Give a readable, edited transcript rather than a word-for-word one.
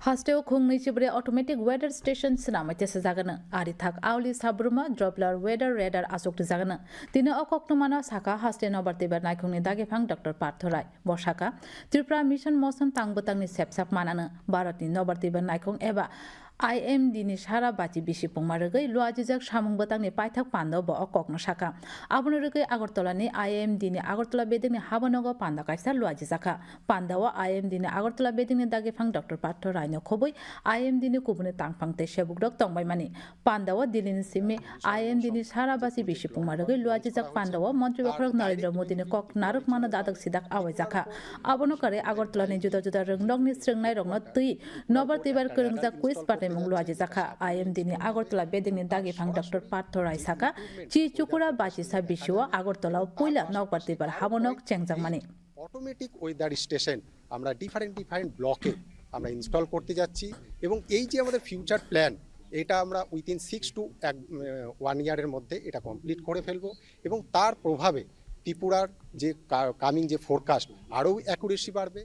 Hasteo khungni chibre automatic weather station sinama tesa jagana ari thak auli sabruma Doppler weather radar asok jagana tine okoknumana saka haste nobarti bar naikhungni dage phang Dr. Parthorai boshaka Tripura mission mosam tangbotangni sepsap manana Bharatni nobarti bar naikhung eba IMD ni sara bachi bisi pungmargai luajijak samung batangni paithak pando bo okokno saka abonurgai Agartala ni IMD ni Agartala beding ni habanogo panda kaisa luajijaka pandawa IMD ni Agartala beding ni dage phang Dr. Parthorai no khoboi IMD ni kubune tangphang te sebukdok tongbai mani pandawa dilin simi IMD ni sara bachi bisi pungmargai luajijak pandawa mantri bakhrak Narendra Modi ni kok naruk mano dadak sidak awajaka abonokare Agartala ni juda juda rungdok ni srengnai rongno tui nobartibar kurungjak quiz munglu aji jaka IMD ni Agartala beding ni dagi phang Dr. Parthorai saka chi chukura bachi sa biswa Agartala puila nokpartibar habonok chengjang mani automatic weather station আমরা different ব্লকে আমরা install করতে যাচ্ছি এবং এই যে আমাদের future plan এটা আমরা উইদিন 6 to 1 ইয়ারের মধ্যে এটা কমপ্লিট করে ফেলবো এবং তার প্রভাবে ত্রিপুরার যে কামিং যে ফোরকাস্ট আরও অ্যাকুরেসি বাড়বে।